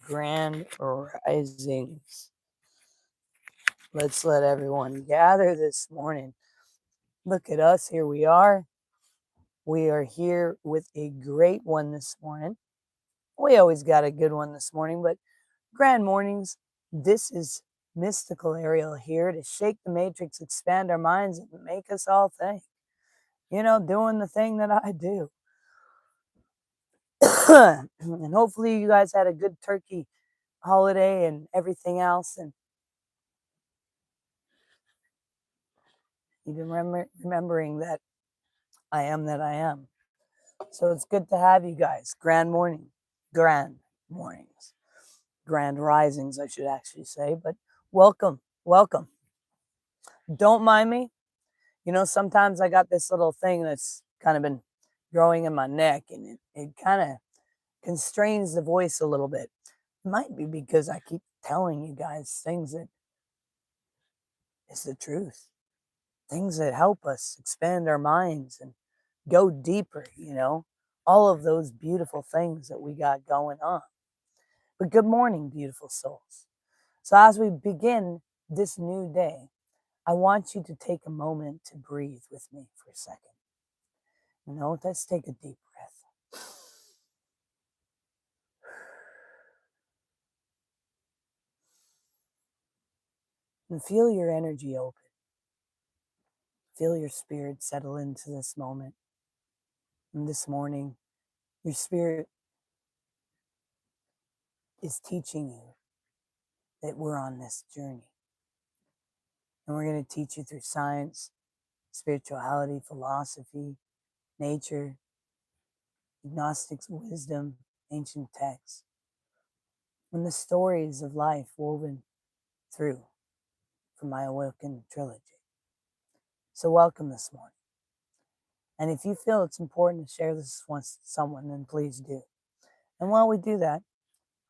Grand Risings. Let's let everyone gather this morning. Look at us. Here we are. We are here with a great one this morning. We always got a good one this morning, but Grand Mornings, this is Mystical Ariel here to shake the matrix, expand our minds, and make us all think. Doing the thing that I do. And hopefully you guys had a good turkey holiday and everything else, and even remembering that I am that I am. So it's good to have you guys. Grand mornings, grand risings, I should actually say, but welcome. Don't mind me. Sometimes I got this little thing that's kind of been growing in my neck, and it kind of constrains the voice a little bit. It might be because I keep telling you guys things that is the truth, things that help us expand our minds and go deeper, all of those beautiful things that we got going on. But good morning, beautiful souls. So as we begin this new day, I want you to take a moment to breathe with me for a second. Let's take a deep breath. And feel your energy open. Feel your spirit settle into this moment. And this morning, your spirit is teaching you that we're on this journey. And we're going to teach you through science, spirituality, philosophy, nature, Gnostic wisdom, ancient texts, and the stories of life woven through from my Awakened trilogy. So welcome this morning. And if you feel it's important to share this with someone, then please do. And while we do that,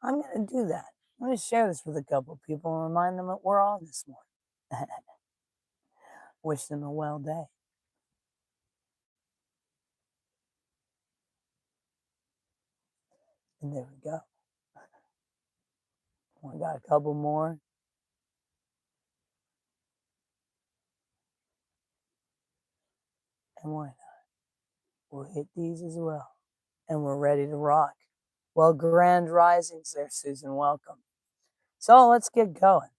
I'm going to do that. I'm going to share this with a couple of people and remind them that we're on this morning. Wish them a well day. And there we go. We got a couple more. And why not? We'll hit these as well. And we're ready to rock. Well, grand risings there, Susan. Welcome. So let's get going.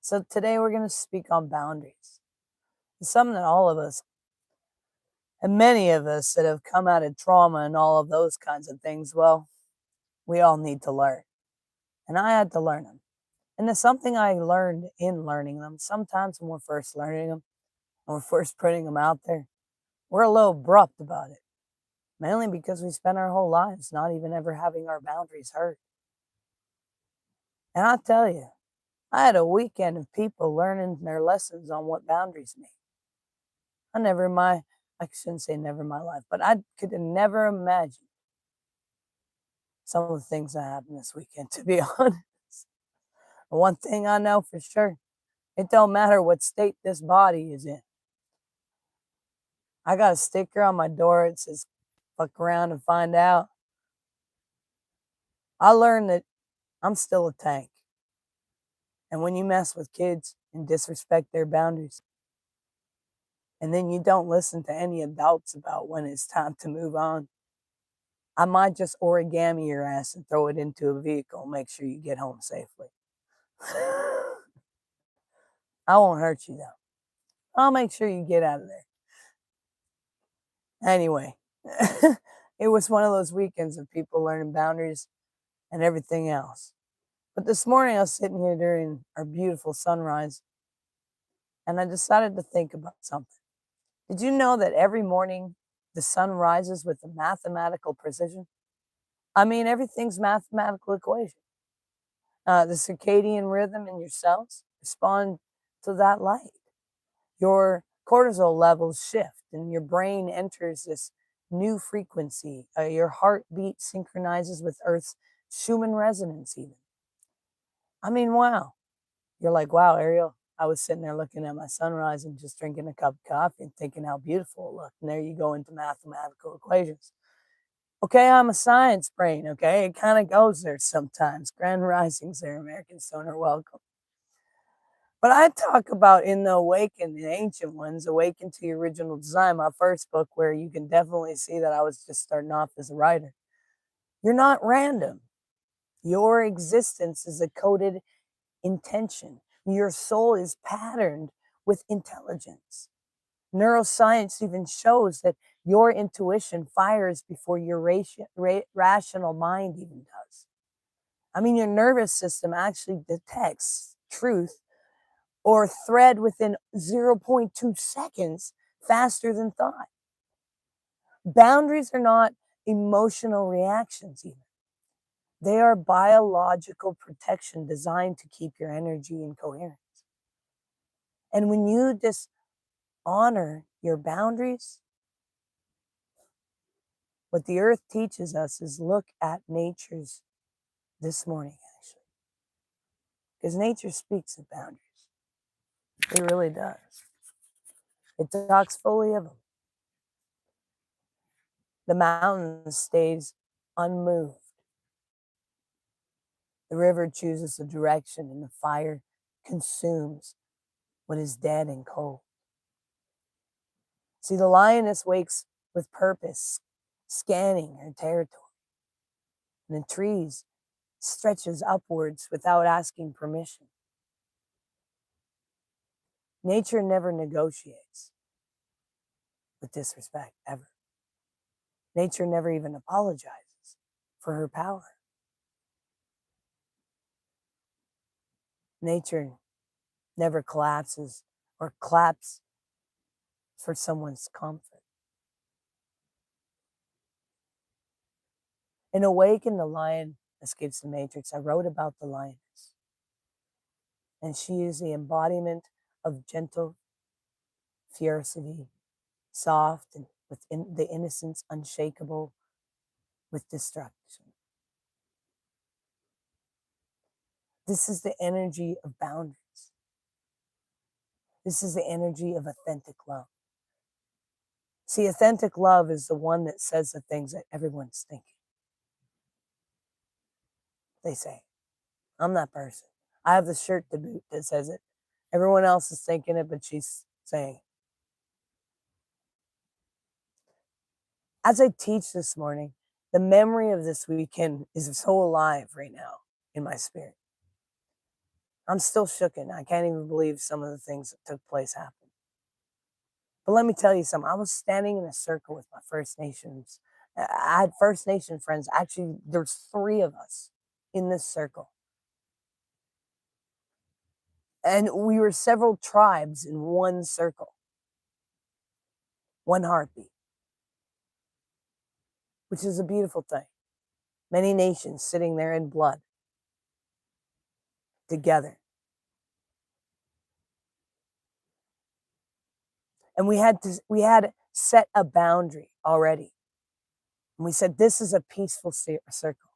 So today we're going to speak on boundaries. It's something that all of us, and many of us that have come out of trauma and all of those kinds of things, well, we all need to learn. And I had to learn them. And it's something I learned in learning them. Sometimes when we're first learning them, when we're first putting them out there, we're a little abrupt about it. Mainly because we spend our whole lives not even ever having our boundaries heard. And I'll tell you, I had a weekend of people learning their lessons on what boundaries mean. I shouldn't say never in my life, but I could have never imagined some of the things that happened this weekend, to be honest. One thing I know for sure, it don't matter what state this body is in. I got a sticker on my door that says, fuck around and find out. I learned that I'm still a tank. And when you mess with kids and disrespect their boundaries, and then you don't listen to any adults about when it's time to move on, I might just origami your ass and throw it into a vehicle and make sure you get home safely. I won't hurt you though. I'll make sure you get out of there. Anyway, it was one of those weekends of people learning boundaries and everything else. But this morning I was sitting here during our beautiful sunrise, and I decided to think about something. Did you know that every morning the sun rises with a mathematical precision? I mean, everything's mathematical equation. The circadian rhythm in your cells respond to that light. Your cortisol levels shift and your brain enters this new frequency. Your heartbeat synchronizes with Earth's Schumann resonance even. I mean, wow. You're like, wow, Ariel, I was sitting there looking at my sunrise and just drinking a cup of coffee and thinking how beautiful it looked. And there you go into mathematical equations. Okay, I'm a science brain, okay? It kind of goes there sometimes. Grand risings there, American Stoner, welcome. But I talk about in the Awakened, the Ancient Ones, Awakened to Your Original Design, my first book, where you can definitely see that I was just starting off as a writer. You're not random. Your existence is a coded intention. Your soul is patterned with intelligence. Neuroscience even shows that your intuition fires before your rational mind even does. I mean, your nervous system actually detects truth or thread within zero point 0.2 seconds faster than thought. Boundaries are not emotional reactions, even. They are biological protection designed to keep your energy in coherence. And when you dishonor your boundaries, what the earth teaches us is look at nature's this morning, actually. Because nature speaks of boundaries. It really does. It talks fully of them. The mountain stays unmoved. The river chooses a direction, and the fire consumes what is dead and cold. See, the lioness wakes with purpose, scanning her territory. And the trees stretches upwards without asking permission. Nature never negotiates with disrespect, ever. Nature never even apologizes for her power. Nature never collapses or claps for someone's comfort. In Awaken, the lion escapes the matrix. I wrote about the lioness. And she is the embodiment of gentle fiercity, soft and with the innocence unshakable with destruction. This is the energy of boundaries. This is the energy of authentic love. See, authentic love is the one that says the things that everyone's thinking. They say, I'm that person. I have the shirt to boot that says it. Everyone else is thinking it, but she's saying it. As I teach this morning, the memory of this weekend is so alive right now in my spirit. I'm still shooken. I can't even believe some of the things that took place happened. But let me tell you something. I was standing in a circle with my First Nations. I had First Nation friends. Actually, there's 3 of us in this circle. And we were several tribes in one circle, one heartbeat, which is a beautiful thing. Many nations sitting there in blood together. And we had set a boundary already. And we said, this is a peaceful circle.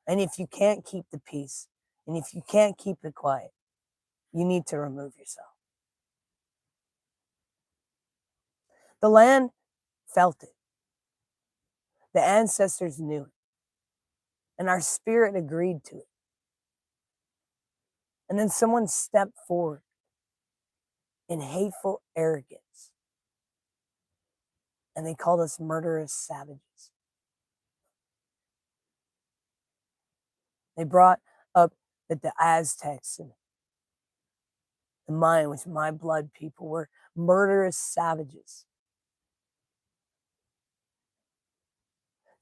And if you can't keep the peace, and if you can't keep it quiet, you need to remove yourself. The land felt it. The ancestors knew it. And our spirit agreed to it. And then someone stepped forward in hateful arrogance. And they called us murderous savages. They brought up that the Aztecs and the Mayan, which my blood people, were murderous savages.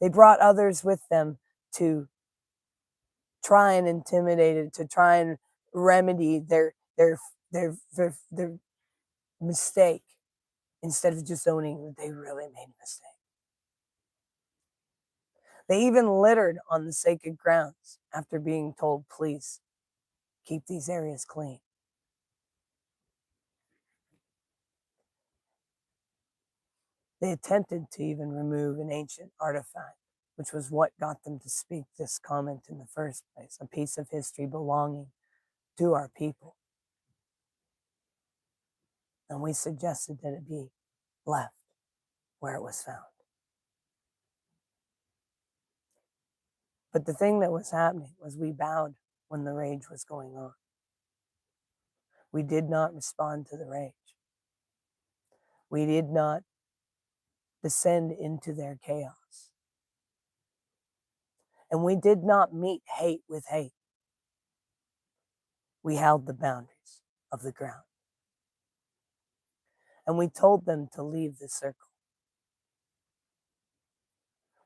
They brought others with them to try and intimidate it, to try and remedy their mistake instead of just owning that they really made a mistake. They even littered on the sacred grounds after being told, please keep these areas clean. They attempted to even remove an ancient artifact, which was what got them to speak this comment in the first place, a piece of history belonging to our people. And we suggested that it be left where it was found. But the thing that was happening was we bowed when the rage was going on. We did not respond to the rage. We did not descend into their chaos. And we did not meet hate with hate. We held the boundaries of the ground. And we told them to leave the circle.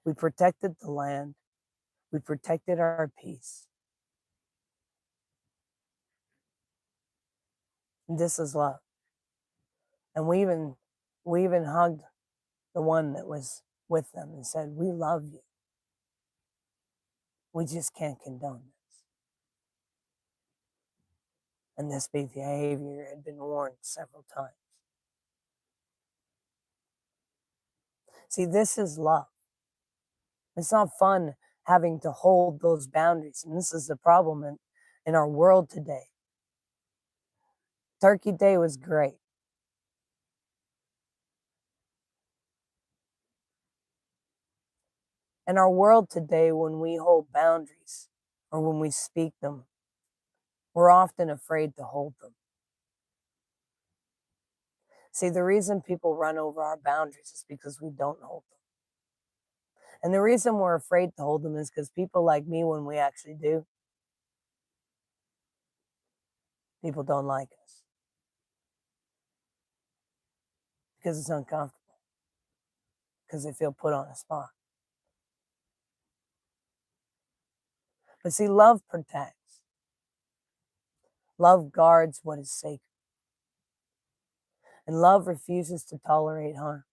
We protected the land. We protected our peace. And this is love. And we even hugged the one that was with them and said, we love you. We just can't condone this. And this behavior had been warned several times. See, this is love. It's not fun having to hold those boundaries. And this is the problem in our world today. Turkey Day was great. In our world today, when we hold boundaries or when we speak them, we're often afraid to hold them. See, the reason people run over our boundaries is because we don't hold them. And the reason we're afraid to hold them is because people like me, when we actually do, people don't like us because it's uncomfortable, because they feel put on a spot. But see, love protects. Love guards what is sacred. And love refuses to tolerate harm.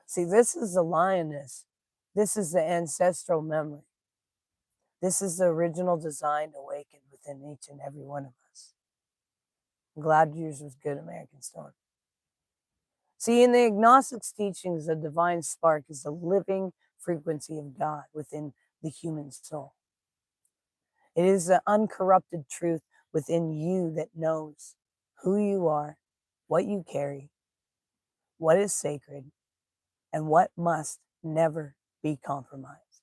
See, this is the lioness. This is the ancestral memory. This is the original design awakened within each and every one of us. I'm glad yours was good, American Storm. See, in the Gnostic teachings, the divine spark is the living frequency of God within the human soul. It is the uncorrupted truth within you that knows who you are, what you carry, what is sacred, and what must never be compromised.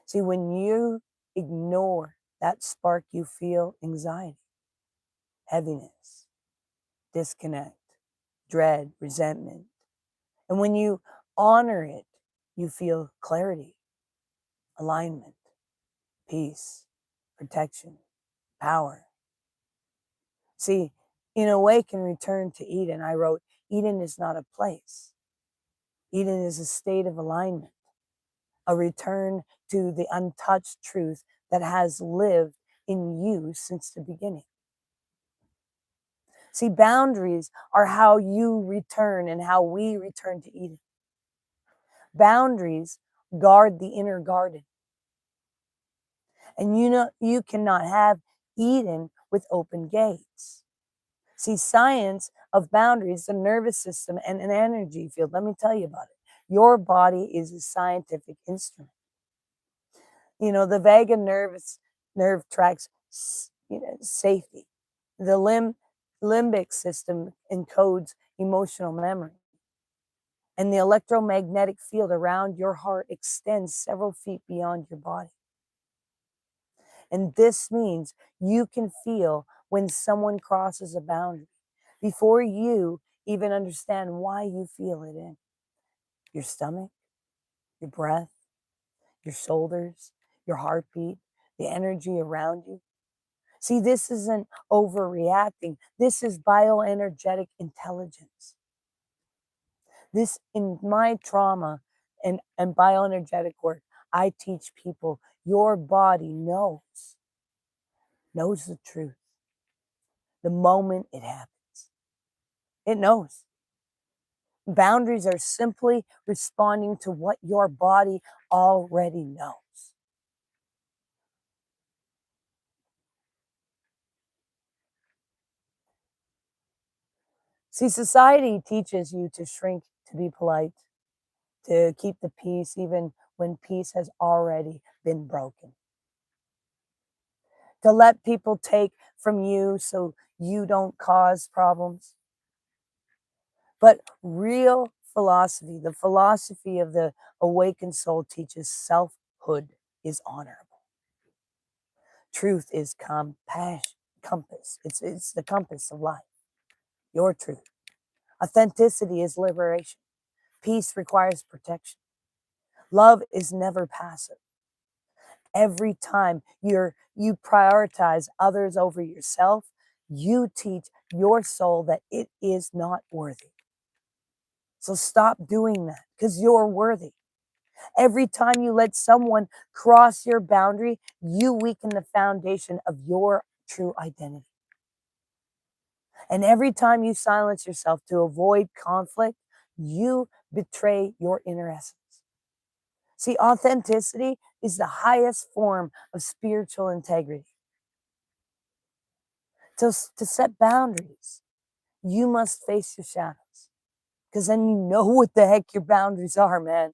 See, when you ignore that spark, you feel anxiety, heaviness, disconnect, dread, resentment. And when you honor it, you feel clarity, alignment, peace, protection, power. See, in Awaken Return to Eden, I wrote, Eden is not a place. Eden is a state of alignment, a return to the untouched truth that has lived in you since the beginning. See, boundaries are how you return and how we return to Eden. Boundaries guard the inner garden. And you cannot have Eden with open gates. See, science of boundaries, the nervous system, and an energy field. Let me tell you about it. Your body is a scientific instrument. The vagus nerve tracks, safety. The limbic system encodes emotional memory. And the electromagnetic field around your heart extends several feet beyond your body. And this means you can feel when someone crosses a boundary before you even understand why you feel it in your stomach, your breath, your shoulders, your heartbeat, the energy around you. See, this isn't overreacting. This is bioenergetic intelligence. This, in my trauma and bioenergetic work, I teach people your body knows the truth the moment it happens. It knows. Boundaries are simply responding to what your body already knows. See, society teaches you to shrink, to be polite, to keep the peace, even when peace has already been broken. To let people take from you so you don't cause problems. But real philosophy, the philosophy of the awakened soul, teaches selfhood is honorable. Truth is compass. It's the compass of life, your truth. Authenticity is liberation. Peace requires protection. Love is never passive. Every time you prioritize others over yourself, you teach your soul that it is not worthy. So stop doing that, because you're worthy. Every time you let someone cross your boundary, you weaken the foundation of your true identity. And every time you silence yourself to avoid conflict, you betray your inner essence. See, authenticity is the highest form of spiritual integrity. To set boundaries, you must face your shadows, because then you know what the heck your boundaries are, man.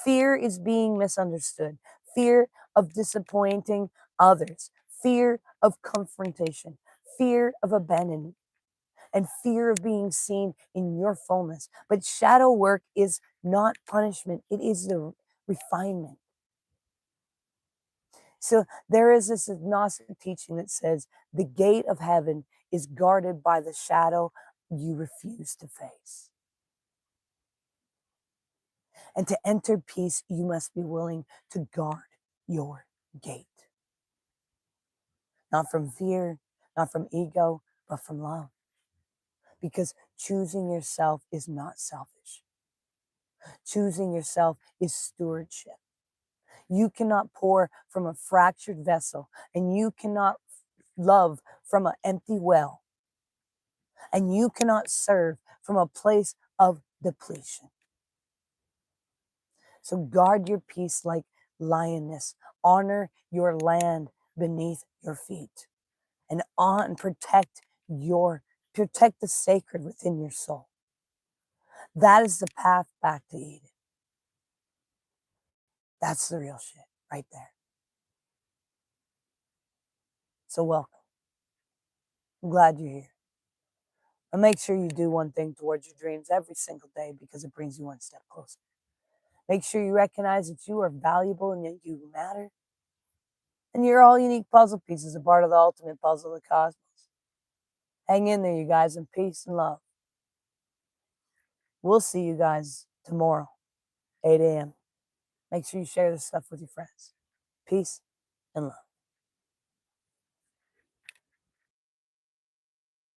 Fear is being misunderstood, fear of disappointing others, fear of confrontation, fear of abandonment, and fear of being seen in your fullness. But shadow work is not punishment, it is the refinement. So there is this Gnostic teaching that says the gate of heaven is guarded by the shadow you refuse to face. And to enter peace, you must be willing to guard your gate. Not from fear, not from ego, but from love. Because choosing yourself is not selfish. Choosing yourself is stewardship. You cannot pour from a fractured vessel, and you cannot love from an empty well, and you cannot serve from a place of depletion. So guard your peace like lioness. Honor your land beneath your feet, and protect the sacred within your soul. That is the path back to Eden. That's the real shit right there. So welcome. I'm glad you're here. And make sure you do one thing towards your dreams every single day, because it brings you one step closer. Make sure you recognize that you are valuable and that you matter. And you're all unique puzzle pieces, a part of the ultimate puzzle of the cosmos. Hang in there, you guys, in peace and love. We'll see you guys tomorrow, 8 a.m. Make sure you share this stuff with your friends. Peace and love.